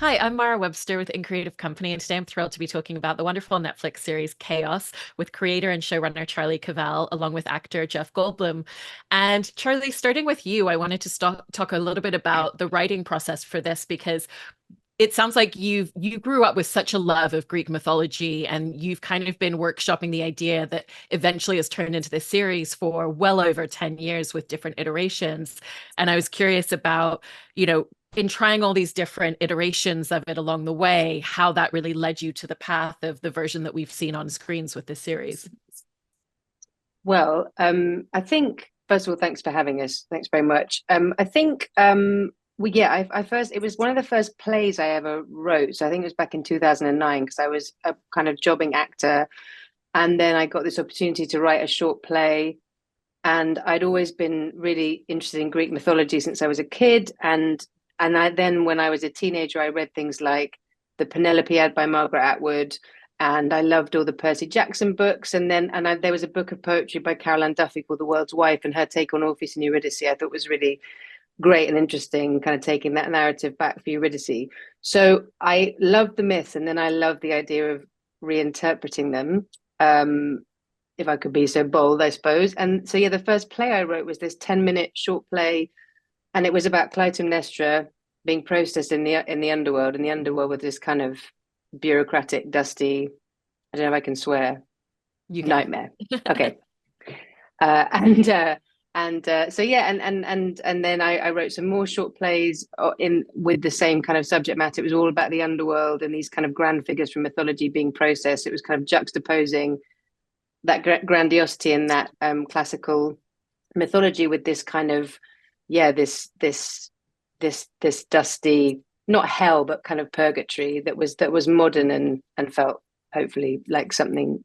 Hi, I'm Mara Webster with In Creative Company, and today I'm thrilled to be talking about the wonderful Netflix series Chaos with creator and showrunner Charlie Covell, along with actor Jeff Goldblum. And Charlie, starting with you, I wanted to talk a little bit about the writing process for this because it sounds like you grew up with such a love of Greek mythology, and you've kind of been workshopping the idea that eventually has turned into this series for well over 10 years with different iterations. And I was curious about, in trying all these different iterations of it along the way, how that really led you to the path of the version that we've seen on screens with this series. Well, I think first of all, thanks for having us. Thanks very much. I think I first it was one of the first plays I ever wrote. So I think it was back in 2009 because I was a kind of jobbing actor, and then I got this opportunity to write a short play. And I'd always been really interested in Greek mythology since I was a kid, and when I was a teenager, I read things like the Penelope by Margaret Atwood, and I loved all the Percy Jackson books. There was a book of poetry by Caroline Duffy called The World's Wife, and her take on Orpheus and Eurydice I thought was really great and interesting, kind of taking that narrative back for Eurydice. So I loved the myths, and then I loved the idea of reinterpreting them. If I could be so bold, I suppose. And so, yeah, the first play I wrote was this 10-minute short play, and it was about Clytemnestra being processed in the underworld, and the underworld with this kind of bureaucratic, dusty, I don't know if I can swear, You can. nightmare. Okay. So yeah, and then I wrote some more short plays in with the same kind of subject matter. It was all about the underworld and these kind of grand figures from mythology being processed. It was kind of juxtaposing that grandiosity and that classical mythology with this kind of this dusty, not hell but kind of purgatory that was modern and felt hopefully like something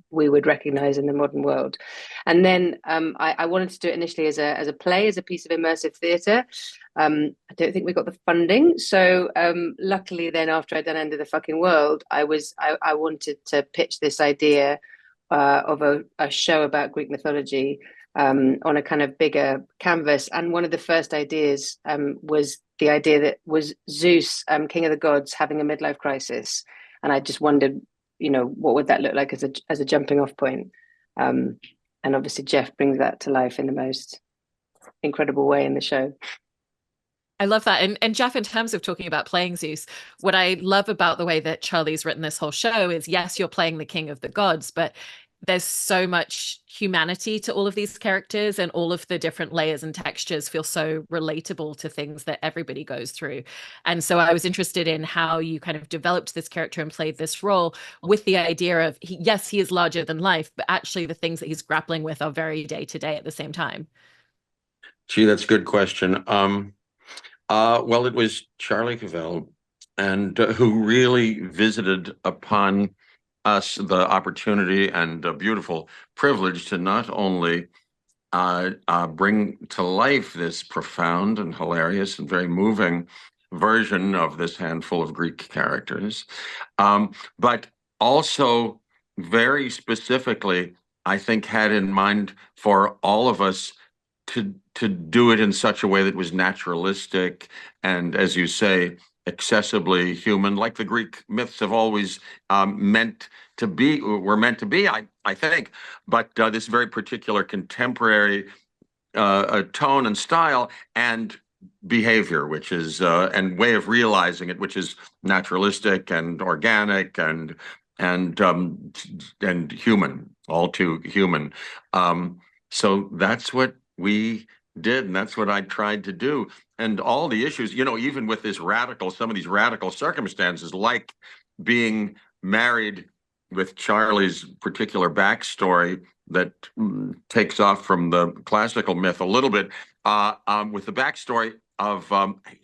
we would recognize in the modern world. And then I wanted to do it initially as a play, as a piece of immersive theatre. I don't think we got the funding, so luckily then after I'd done End of the Fucking World, I wanted to pitch this idea of a show about Greek mythology on a kind of bigger canvas. And one of the first ideas was the idea that was Zeus, king of the gods, having a midlife crisis. And I just wondered, what would that look like as a jumping off point? And obviously Jeff brings that to life in the most incredible way in the show. I love that. And Jeff, in terms of talking about playing Zeus, what I love about the way that Charlie's written this whole show is yes, you're playing the king of the gods, but there's so much humanity to all of these characters, and all of the different layers and textures feel so relatable to things that everybody goes through. And so I was interested in how you kind of developed this character and played this role with the idea of, yes, he is larger than life, but actually the things that he's grappling with are very day to day at the same time. Gee, that's a good question. Well, it was Charlie Covell, and who really visited upon us the opportunity and a beautiful privilege to not only bring to life this profound and hilarious and very moving version of this handful of Greek characters, but also very specifically, I think, had in mind for all of us to do it in such a way that was naturalistic and, as you say, accessibly human, like the Greek myths have always were meant to be, I think. But this very particular contemporary tone and style and behavior, which is and way of realizing it, which is naturalistic and organic and human, all too human. So that's what we did, and that's what I tried to do. And all the issues, even with some of these radical circumstances, like being married with Charlie's particular backstory that takes off from the classical myth a little bit, with the backstory of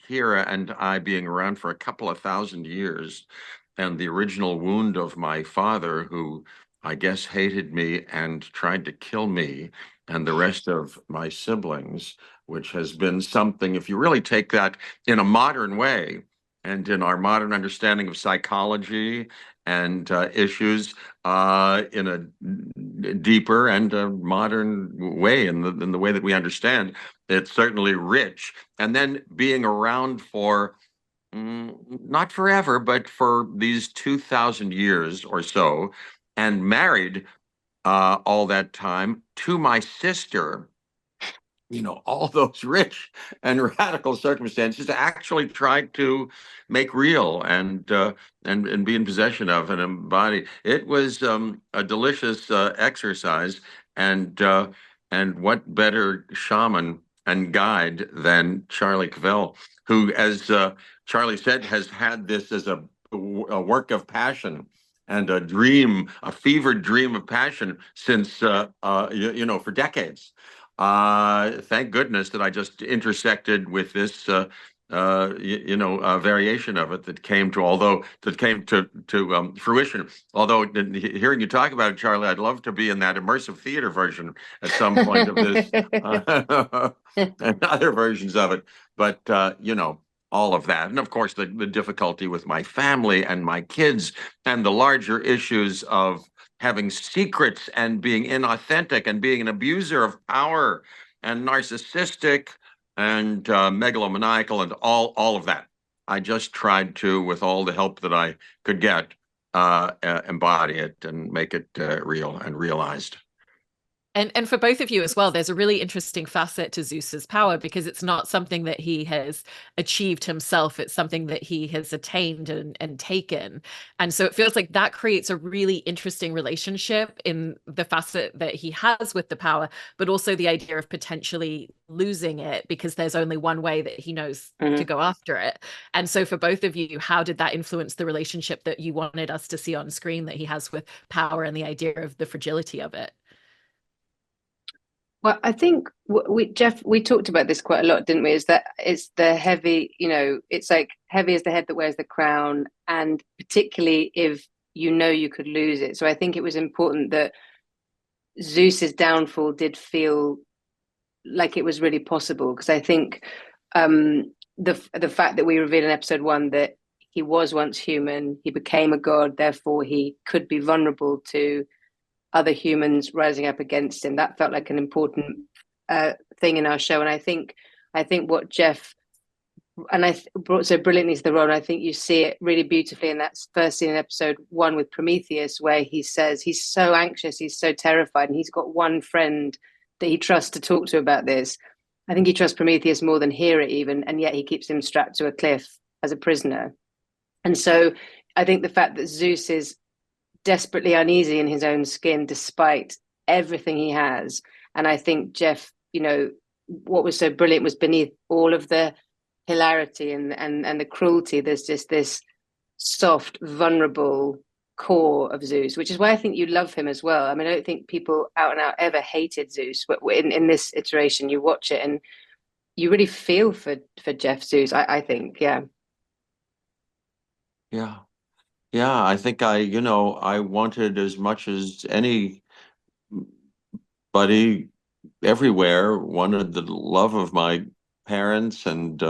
Hera and I being around for a couple of thousand years, and the original wound of my father, who I guess hated me and tried to kill me and the rest of my siblings, which has been something, if you really take that in a modern way and in our modern understanding of psychology and issues in a deeper and modern way, in the way that we understand, it's certainly rich. And then being around for not forever, but for these 2,000 years or so, and married all that time to my sister. All those rich and radical circumstances actually tried to make real and be in possession of and embody. It was a delicious exercise, and what better shaman and guide than Charlie Covell, who, as Charlie said, has had this as a work of passion and a dream, a fevered dream of passion since for decades. Thank goodness that I just intersected with this, variation of it that came to fruition. Although hearing you talk about it, Charlie, I'd love to be in that immersive theater version at some point of this, and other versions of it. But all of that, and of course the difficulty with my family and my kids, and the larger issues of having secrets and being inauthentic and being an abuser of power and narcissistic and megalomaniacal and all of that. I just tried to, with all the help that I could get, embody it and make it real and realized. And for both of you as well, there's a really interesting facet to Zeus's power, because it's not something that he has achieved himself. It's something that he has attained and taken. And so it feels like that creates a really interesting relationship in the facet that he has with the power, but also the idea of potentially losing it because there's only one way that he knows to go after it. And so for both of you, how did that influence the relationship that you wanted us to see on screen that he has with power and the idea of the fragility of it? Well, I think Jeff, we talked about this quite a lot, didn't we? Is that it's the heavy, it's like heavy is the head that wears the crown, and particularly if you could lose it. So I think it was important that Zeus's downfall did feel like it was really possible, because I think the fact that we revealed in episode 1 that he was once human, he became a god, therefore he could be vulnerable to other humans rising up against him. That felt like an important thing in our show. And I think what Jeff brought so brilliantly to the role, and I think you see it really beautifully in that first scene in episode 1 with Prometheus, where he says he's so anxious, he's so terrified, and he's got one friend that he trusts to talk to about this. I think he trusts Prometheus more than Hera even, and yet he keeps him strapped to a cliff as a prisoner. And so I think the fact that Zeus is desperately uneasy in his own skin despite everything he has, and I think Jeff, what was so brilliant was beneath all of the hilarity and the cruelty, there's just this soft, vulnerable core of Zeus, which is why I think you love him as well. I mean, I don't think people out and out ever hated Zeus, but in this iteration you watch it and you really feel for Jeff Zeus, I think. Yeah I think I wanted, as much as anybody everywhere, wanted the love of my parents and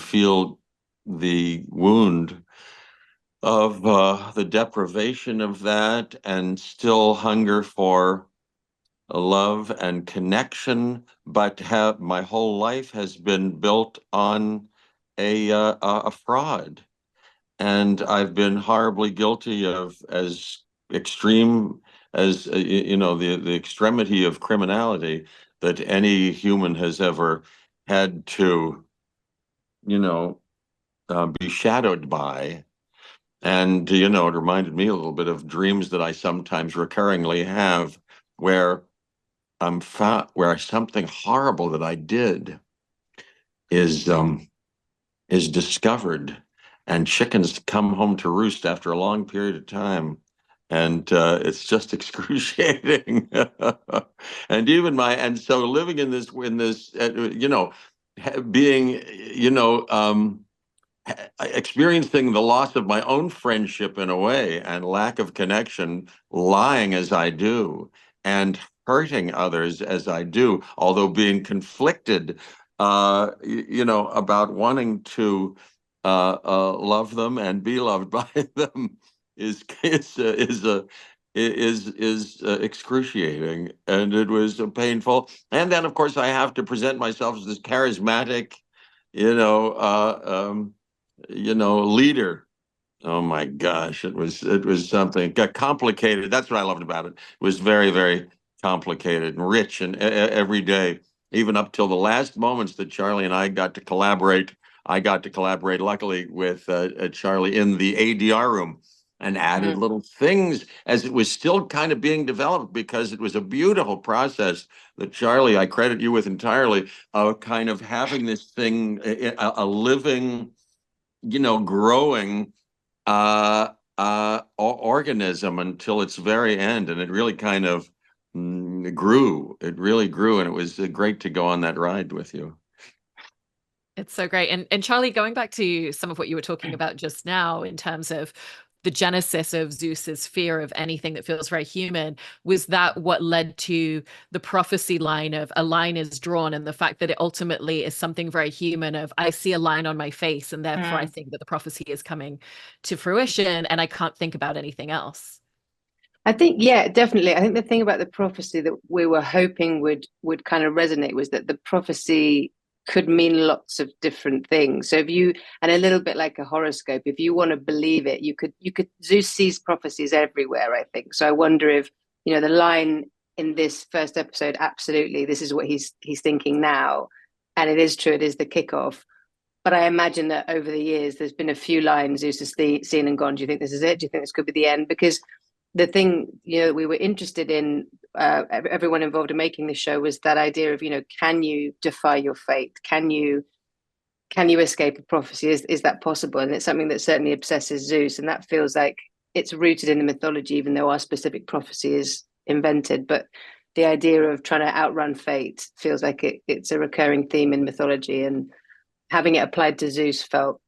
feel the wound of the deprivation of that, and still hunger for a love and connection. But my whole life has been built on a fraud. And I've been horribly guilty of as extreme as the extremity of criminality that any human has ever had to be shadowed by. And it reminded me a little bit of dreams that I sometimes recurringly have, where where something horrible that I did is discovered, and chickens come home to roost after a long period of time, and it's just excruciating. And so living in this being experiencing the loss of my own friendship in a way, and lack of connection, lying as I do, and hurting others as I do, although being conflicted about wanting to love them and be loved by them is excruciating, and it was painful. And then, of course, I have to present myself as this charismatic, leader. Oh my gosh, it was something. It got complicated. That's what I loved about it. It was very, very complicated and rich, and every day, even up till the last moments that Charlie and I got to collaborate. I got to collaborate, luckily, with Charlie in the ADR room, and added Mm. little things as it was still kind of being developed, because it was a beautiful process that, Charlie, I credit you with entirely, of kind of having this thing, a living, growing organism until its very end, and it really kind of grew. It really grew, and it was great to go on that ride with you. It's so great. And Charlie, going back to some of what you were talking about just now in terms of the genesis of Zeus's fear of anything that feels very human, was that what led to the prophecy line of a line is drawn, and the fact that it ultimately is something very human of I see a line on my face and therefore I think that the prophecy is coming to fruition and I can't think about anything else? I think, yeah, definitely. I think the thing about the prophecy that we were hoping would kind of resonate was that the prophecy could mean lots of different things. So if you, and a little bit like a horoscope, if you want to believe it, you could Zeus sees prophecies everywhere, I think. So I wonder if, the line in this first episode, absolutely, this is what he's thinking now. And it is true, it is the kickoff. But I imagine that over the years, there's been a few lines Zeus has seen and gone, do you think this is it? Do you think this could be the end? Because the thing we were interested in, everyone involved in making this show, was that idea of can you defy your fate, can you escape a prophecy, is that possible? And it's something that certainly obsesses Zeus, and that feels like it's rooted in the mythology, even though our specific prophecy is invented. But the idea of trying to outrun fate feels like it's a recurring theme in mythology, and having it applied to Zeus felt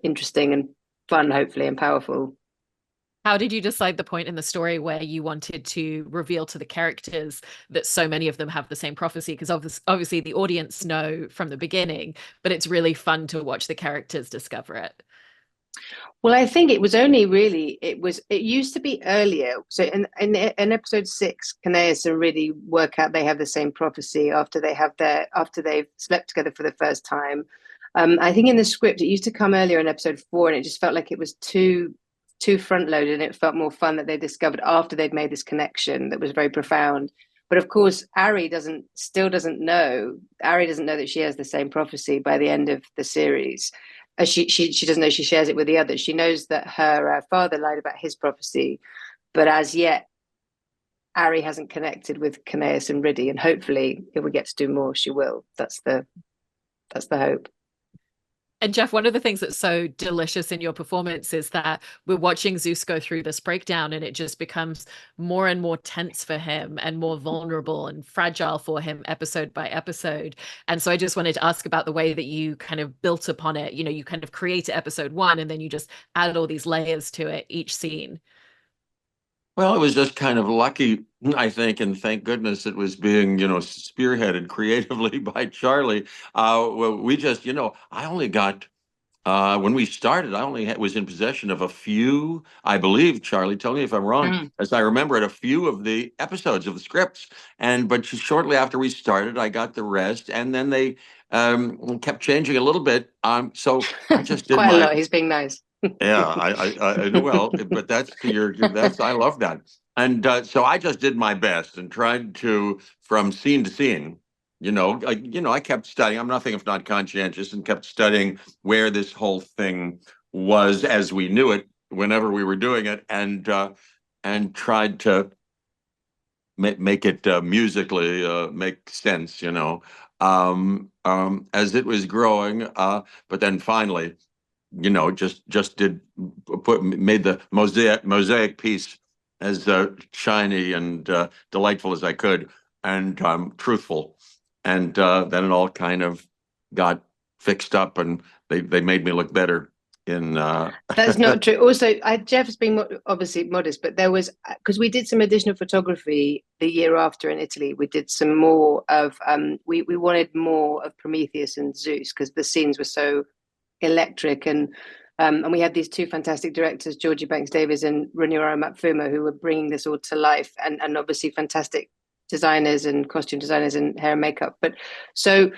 interesting and fun, hopefully, and powerful. How did you decide the point in the story where you wanted to reveal to the characters that so many of them have the same prophecy? Because obviously the audience know from the beginning, but it's really fun to watch the characters discover it. Well, I think it was only really, it used to be earlier. So in episode 6, Kaos and Riddy work out they have the same prophecy after they've slept together for the first time. I think in the script it used to come earlier in episode 4, and it just felt like it was too front loaded, and it felt more fun that they discovered after they'd made this connection that was very profound. But of course, Ari doesn't know that she has the same prophecy by the end of the series. She doesn't know she shares it with the others. She knows that her father lied about his prophecy, but as yet, Ari hasn't connected with Kaos and Riddy, and hopefully, if we get to do more, she will. That's the hope. And Jeff, one of the things that's so delicious in your performance is that we're watching Zeus go through this breakdown, and it just becomes more and more tense for him and more vulnerable and fragile for him episode by episode. And so I just wanted to ask about the way that you kind of built upon it. You kind of create episode 1 and then you just add all these layers to it, each scene. Well, it was just kind of lucky, I think, and thank goodness it was being, spearheaded creatively by Charlie. Well, we just, I only got when we started, I only was in possession of a few, I believe, Charlie, tell me if I'm wrong, as I remember it, a few of the episodes of the scripts. But shortly after we started, I got the rest, and then they kept changing a little bit. So I just did Quite a my lot. He's being nice. yeah, I well, but that's I love that. And so I just did my best and tried to, from scene to scene, I kept studying. I'm nothing if not conscientious, and kept studying where this whole thing was as we knew it whenever we were doing it, and tried to make it musically make sense, as it was growing. But then finally, just made the mosaic piece as shiny and delightful as I could, and truthful, and then it all kind of got fixed up, and they made me look better in That's not true. Also, Jeff's been obviously modest, but there was, because we did some additional photography the year after in Italy. We did some more of we wanted more of Prometheus and Zeus, because the scenes were so electric, and we had these two fantastic directors, Georgie Banks Davies and Runyoara Matfuma, who were bringing this all to life, and obviously fantastic designers and costume designers and hair and makeup. But so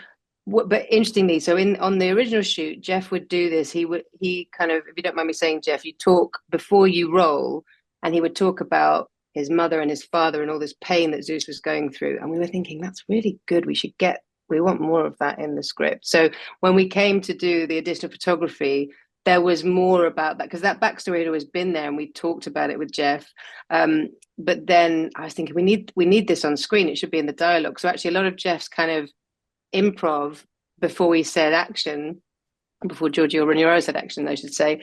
but interestingly, so on the original shoot, Jeff would do this. He kind of, if you don't mind me saying, Jeff, you talk before you roll, and he would talk about his mother and his father and all this pain that Zeus was going through. And we were thinking, that's really good. We want more of that in the script. So when we came to do the additional photography, there was more about that, because that backstory had always been there, and we talked about it with Jeff. But then I was thinking, we need this on screen. It should be in the dialogue. So actually, a lot of Jeff's kind of improv before we said action, before Giorgio Raniero said action, I should say,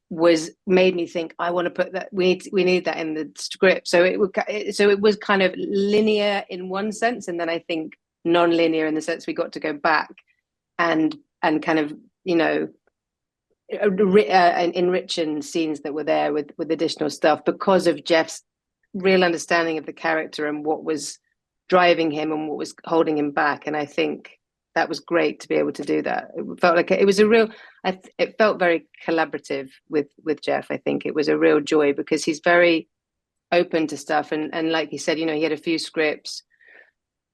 was made me think, I want to put that. We need that in the script. So it was kind of linear in one sense, and then I think non-linear in the sense we got to go back and kind of, you know, enriching scenes that were there with additional stuff, because of Jeff's real understanding of the character and what was driving him and what was holding him back. And I think that was great to be able to do that. It felt like it was a real, it felt very collaborative with Jeff. I think it was a real joy, because he's very open to stuff. And like he said, you know, he had a few scripts.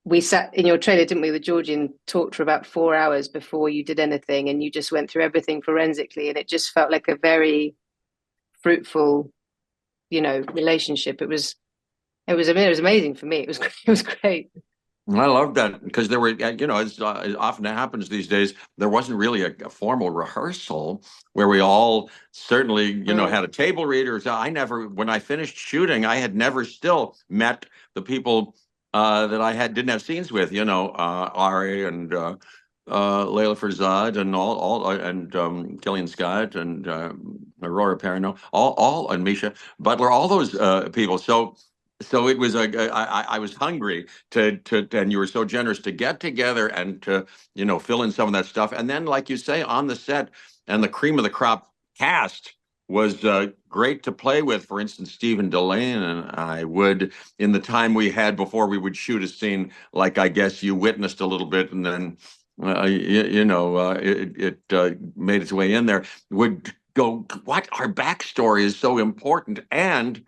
We sat in your trailer, didn't we, with Georgie, and talked for about 4 hours before you did anything, and you just went through everything forensically, and it just felt like a very fruitful, you know, relationship. It was amazing for me. It was great. I love that, because there were, you know, as often happens these days, there wasn't really a formal rehearsal where we all certainly, you know, had a table reader. So when I finished shooting, I had never still met the people that I didn't have scenes with, you know, Ari and Layla Farzad and all and Killian Scott and Aurora Perrineau, all and Misha Butler, all those people. So it was I was hungry to and you were so generous to get together and to, you know, fill in some of that stuff. And then, like you say, on the set, and the cream of the crop cast was great to play with. For instance, Stephen Delane and I would, in the time we had before we would shoot a scene, like I guess you witnessed a little bit, and then it made its way in there, would go, what, our backstory is so important, and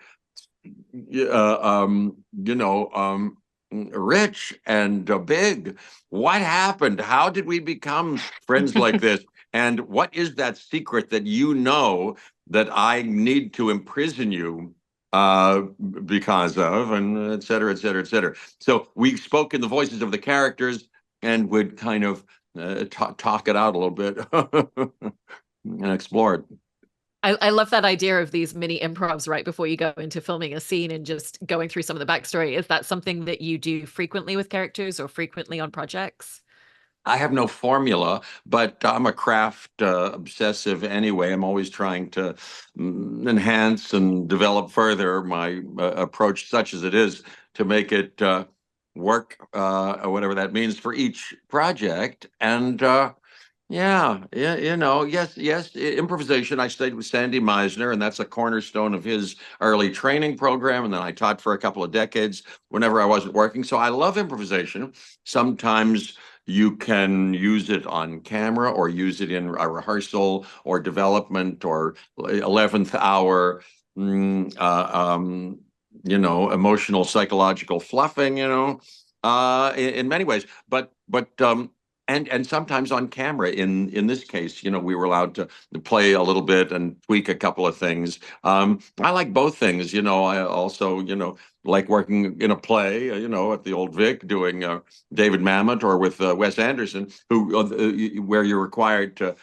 rich and big. What happened? How did we become friends like this? And what is that secret that you know that I need to imprison you because of, and et cetera, et cetera, et cetera. So we spoke in the voices of the characters and would kind of talk it out a little bit and explore it. I love that idea of these mini improvs right before you go into filming a scene and just going through some of the backstory. Is that something that you do frequently with characters or frequently on projects? I have no formula, but I'm a craft obsessive anyway. I'm always trying to enhance and develop further my approach, such as it is, to make it work, or whatever that means, for each project. And yeah, you know, yes, improvisation. I stayed with Sandy Meisner, and that's a cornerstone of his early training program. And then I taught for a couple of decades whenever I wasn't working. So I love improvisation. Sometimes you can use it on camera, or use it in a rehearsal or development or 11th hour, emotional, psychological fluffing, in many ways. But and sometimes on camera. In this case, we were allowed to play a little bit and tweak a couple of things. I like both things. I also, like working in a play, at the Old Vic, doing David Mamet, or with Wes Anderson, where you're required to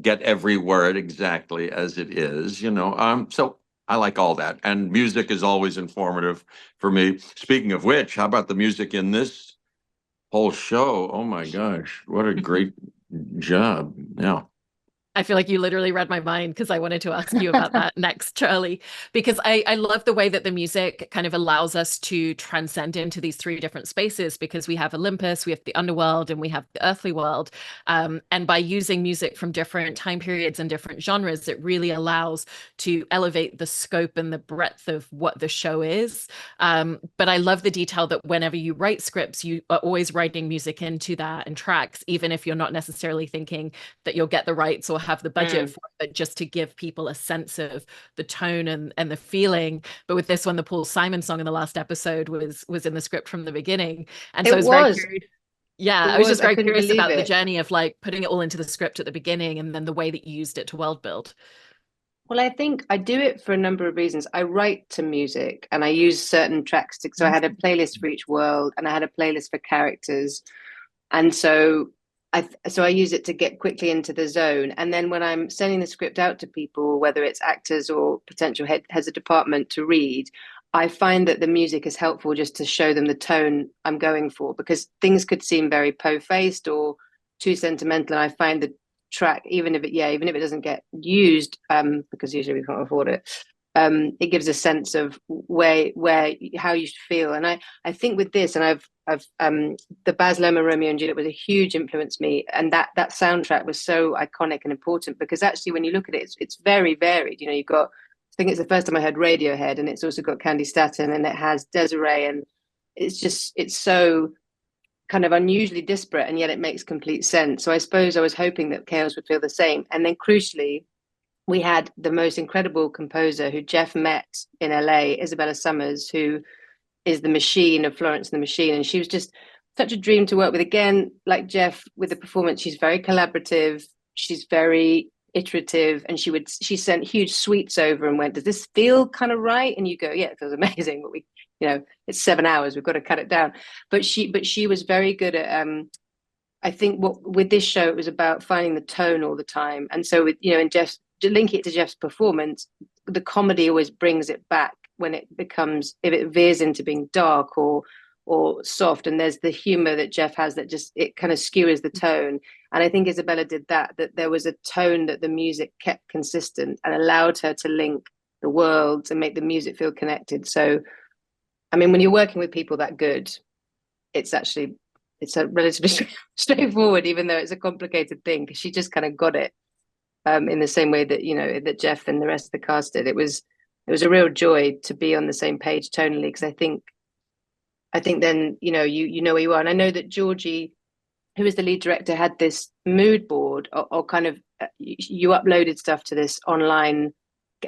get every word exactly as it is. So I like all that. And music is always informative for me. Speaking of which, how about the music in this whole show? Oh my gosh, what a great job. Yeah. I feel like you literally read my mind, because I wanted to ask you about that next, Charlie, because I love the way that the music kind of allows us to transcend into these three different spaces, because we have Olympus, we have the underworld, and we have the earthly world. And by using music from different time periods and different genres, it really allows to elevate the scope and the breadth of what the show is. But I love the detail that whenever you write scripts, you are always writing music into that and tracks, even if you're not necessarily thinking that you'll get the rights or have the budget for it, just to give people a sense of the tone and the feeling. But with this one, the Paul Simon song in the last episode was in the script from the beginning, and so I was very curious. Yeah, It I was just was, I very couldn't curious believe about the it. journey of like putting it all into the script at the beginning and then the way that you used it to world build. Well, I think I do it for a number of reasons. I write to music and I use certain tracks to, so I had a playlist for each world and I had a playlist for characters. And so I use it to get quickly into the zone. And then when I'm sending the script out to people, whether it's actors or potential heads of department to read, I find that the music is helpful just to show them the tone I'm going for, because things could seem very po-faced or too sentimental. And I find the track, even if it doesn't get used, because usually we can't afford it, it gives a sense of where how you should feel. And I think with this, and I've the Baz Luhrmann Romeo and Juliet was a huge influence me, and that soundtrack was so iconic and important because actually when you look at it, it's very varied. You know, you've got, I think it's the first time I heard Radiohead, and it's also got Candy Staton, and it has Desiree, and it's so kind of unusually disparate, and yet it makes complete sense. So I suppose I was hoping that Kaos would feel the same. And then crucially, we had the most incredible composer who Jeff met in LA, Isabella Summers, who is the machine of Florence and the Machine. And she was just such a dream to work with. Again, like Jeff with the performance, she's very collaborative, she's very iterative, and she sent huge suites over and went, does this feel kind of right? And you go, yeah, it feels amazing, but it's 7 hours, we've got to cut it down. But she was very good at I think with this show, it was about finding the tone all the time. And so and Jeff's, to link it to Jeff's performance, the comedy always brings it back when if it veers into being dark or soft. And there's the humor that Jeff has that just, it kind of skewers the tone. And I think Isabella did that there was a tone that the music kept consistent and allowed her to link the worlds and make the music feel connected. So, I mean, when you're working with people that good, it's a relatively straightforward, even though it's a complicated thing, because she just kind of got it. In the same way that that Jeff and the rest of the cast did. It was a real joy to be on the same page tonally, because I think then you know where you are. And I know that Georgie, who is the lead director, had this mood board or kind of you uploaded stuff to this online,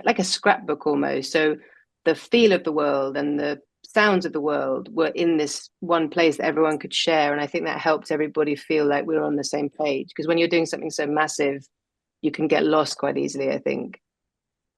like a scrapbook almost. So the feel of the world and the sounds of the world were in this one place that everyone could share. And I think that helped everybody feel like we were on the same page, because when you're doing something so massive, you can get lost quite easily, I think.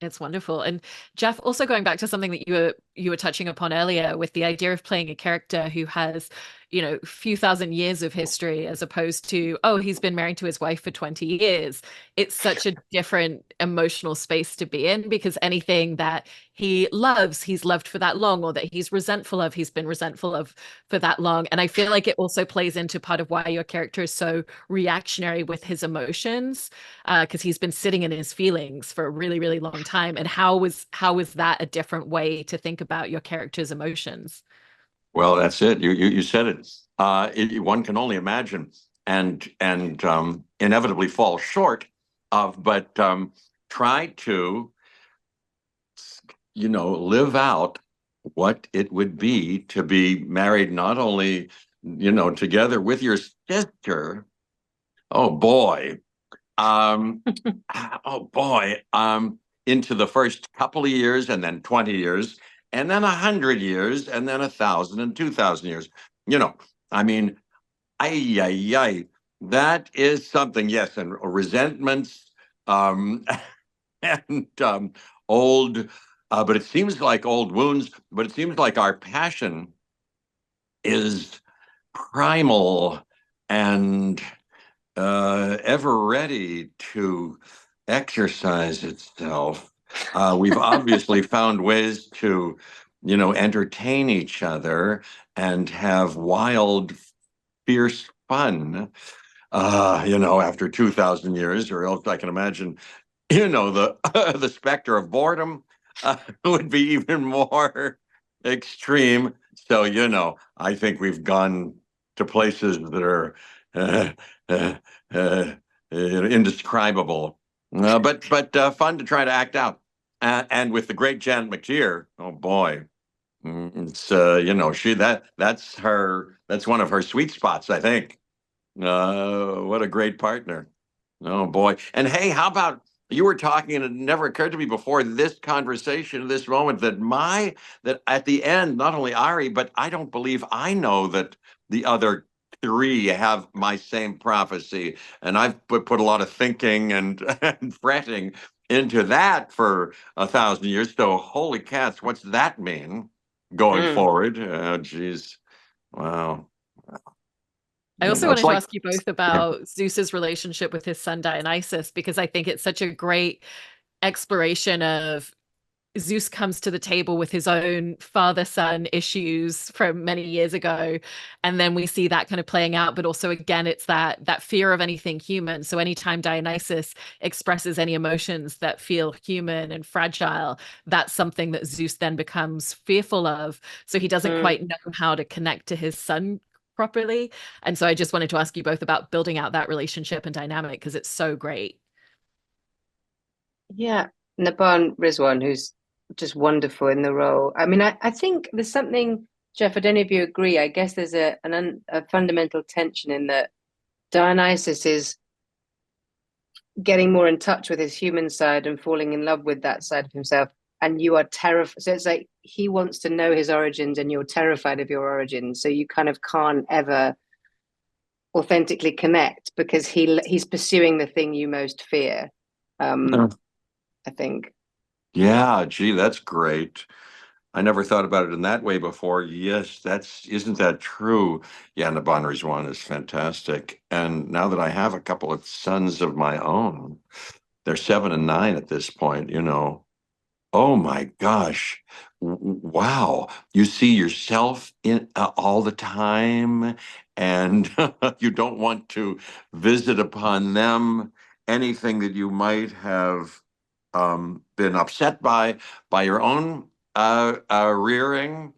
It's wonderful. And Jeff, also going back to something that you were touching upon earlier with the idea of playing a character who has, a few thousand years of history, as opposed to, oh, he's been married to his wife for 20 years. It's such a different emotional space to be in, because anything that he loves, he's loved for that long, or that he's resentful of, he's been resentful of for that long. And I feel like it also plays into part of why your character is so reactionary with his emotions, because he's been sitting in his feelings for a really, really long time. And how was that a different way to think about your character's emotions? Well, that's it. You said it. One can only imagine and inevitably fall short of, but try to, live out what it would be to be married, not only, together with your sister. Oh boy. Oh boy. Into the first couple of years, and then 20 years, and then 100 years, and then 1,000 and 2,000 years. I mean, that is something. Yes, and resentments, and old, but it seems like old wounds. But it seems like our passion is primal and ever ready to exercise itself. We've obviously found ways to, entertain each other and have wild, fierce fun, after 2,000 years, or else I can imagine, the the specter of boredom would be even more extreme. So, I think we've gone to places that are uh, uh, indescribable, but fun to try to act out. And with the great Janet McTeer, oh boy, it's that's one of her sweet spots, I think. What a great partner. Oh boy. And hey, how about, you were talking, and it never occurred to me before this conversation, this moment, that at the end, not only Ari, but I don't believe I know that the other three have my same prophecy, and I've put a lot of thinking and, and fretting into that for 1,000 years. So, holy cats, what's that mean going forward? Geez, wow. I You also know, it's wanted to like, ask you both yeah. about Zeus's relationship with his son Dionysus, because I think it's such a great exploration of Zeus comes to the table with his own father-son issues from many years ago, and then we see that kind of playing out. But also, again, it's that fear of anything human. So anytime Dionysus expresses any emotions that feel human and fragile, that's something that Zeus then becomes fearful of. So he doesn't quite know how to connect to his son properly. And so I just wanted to ask you both about building out that relationship and dynamic, because it's so great. Yeah, Naban Rizwan, who's just wonderful in the role. I mean, I think there's something, Jeff, I don't know if you agree. I guess there's a fundamental tension in that Dionysus is getting more in touch with his human side and falling in love with that side of himself. And you are terrified. So it's like he wants to know his origins and you're terrified of your origins. So you kind of can't ever authentically connect because he's pursuing the thing you most fear. Yeah. I think. Yeah, gee, that's great. I never thought about it in that way before. Yes, isn't that true? Yeah, and the Bonneries one is fantastic. And now that I have a couple of sons of my own, they're 7 and 9 at this point, you know. Oh my gosh. Wow. You see yourself in all the time, and you don't want to visit upon them anything that you might have been upset by your own rearing.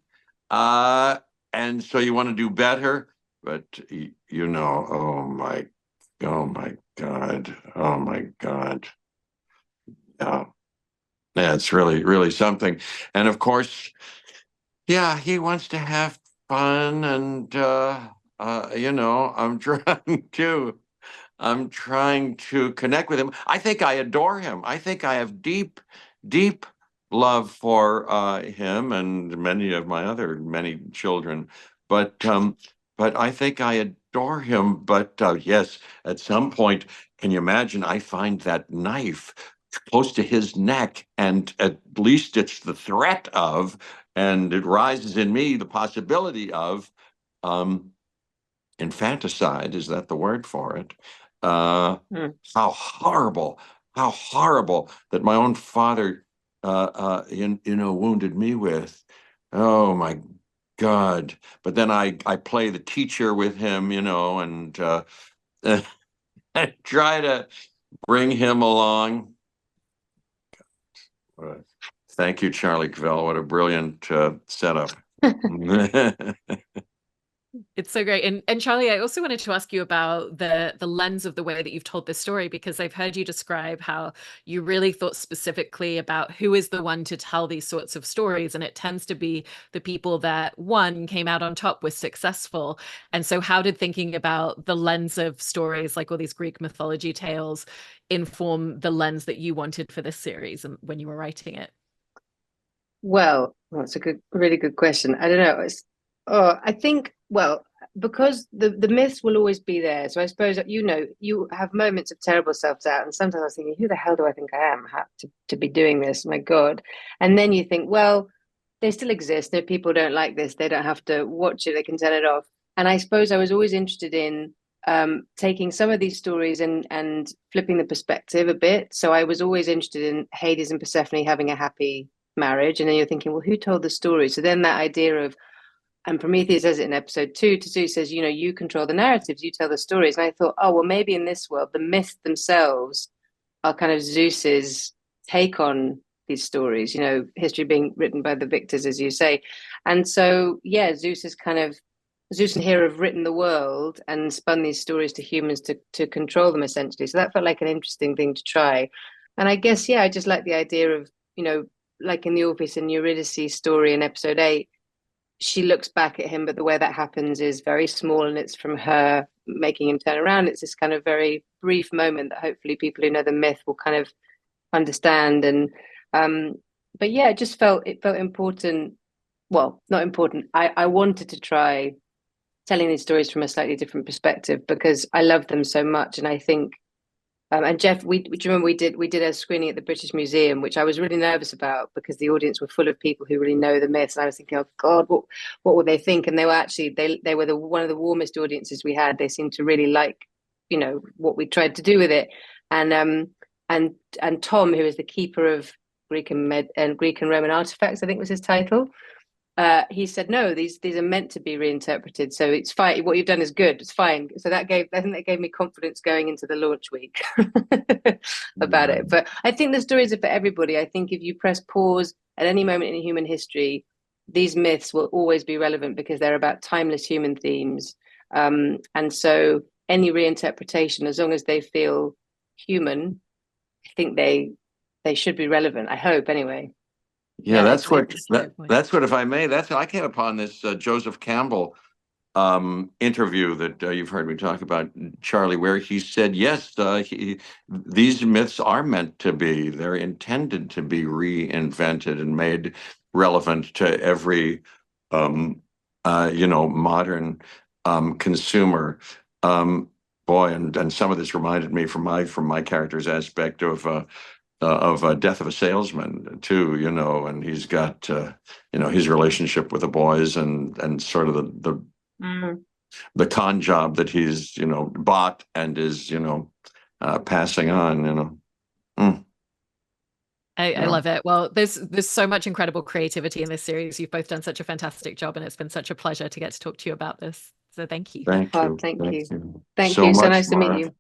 Uh, and so you want to do better, but you know, oh my God, oh my God. Yeah. Yeah, it's really, really something. And of course, yeah, he wants to have fun and you know, I'm trying to connect with him. I think I adore him. I think I have deep, deep love for him and many of my other many children. But I think I adore him. But yes, at some point, can you imagine? I find that knife close to his neck, and at least it's the threat of, and it rises in me the possibility of um, infanticide. Is that the word for it? Uh, how horrible! How horrible that my own father, wounded me with. Oh my God! But then I play the teacher with him, you know, and I try to bring him along. Thank you, Charlie Covell. What a brilliant setup. It's so great. And Charlie, I also wanted to ask you about the lens of the way that you've told this story, because I've heard you describe how you really thought specifically about who is the one to tell these sorts of stories. And it tends to be the people that, one, came out on top, was successful. And so how did thinking about the lens of stories like all these Greek mythology tales inform the lens that you wanted for this series and when you were writing it? Well, that's a really good question. I don't know. I think, well, because the myths will always be there. So I suppose that, you have moments of terrible self-doubt, and sometimes I was thinking, who the hell do I think I am to be doing this? My God. And then you think, well, they still exist. If people don't like this, they don't have to watch it. They can turn it off. And I suppose I was always interested in taking some of these stories and flipping the perspective a bit. So I was always interested in Hades and Persephone having a happy marriage, and then you're thinking, well, who told the story? So then that idea of, and Prometheus says it in episode 2 to Zeus, says, you control the narratives, you tell the stories. And I thought, oh well, maybe in this world the myths themselves are kind of Zeus's take on these stories, history being written by the victors, as you say. And so yeah, Zeus and Hera have written the world and spun these stories to humans to control them, essentially. So that felt like an interesting thing to try. And I guess, yeah, I just like the idea of, like in the Orpheus and Eurydice story in episode 8, she looks back at him, but the way that happens is very small, and it's from her making him turn around. It's this kind of very brief moment that hopefully people who know the myth will kind of understand. And but yeah, it felt important. Well, not important. I wanted to try telling these stories from a slightly different perspective, because I love them so much. And I think, and Jeff, do you remember we did a screening at the British Museum, which I was really nervous about because the audience were full of people who really know the myths. And I was thinking, oh God, what would they think? And they were actually, they were one of the warmest audiences we had. They seemed to really like, you know, what we tried to do with it. And Tom, who is the keeper of Greek and Roman artifacts, I think was his title. He said, no, these are meant to be reinterpreted, so it's fine. What you've done is good. It's fine. So I think that gave me confidence going into the launch week about it. But I think the stories are for everybody. I think if you press pause at any moment in human history, these myths will always be relevant because they're about timeless human themes. And so any reinterpretation, as long as they feel human, I think they should be relevant. I hope, anyway. Yeah, that's what, if I may, I came upon this Joseph Campbell interview that you've heard me talk about, Charlie, where he said, yes, these myths are meant to be, they're intended to be reinvented and made relevant to every, modern consumer. Boy, and some of this reminded me from my character's aspect of Death of a Salesman too, and he's got his relationship with the boys and sort of the con job that he's bought and is passing on. I love it. Well, there's so much incredible creativity in this series. You've both done such a fantastic job, and it's been such a pleasure to get to talk to you about this. So thank you. Thank you. Thank you. So Thank you. So much, nice to meet Mara. you.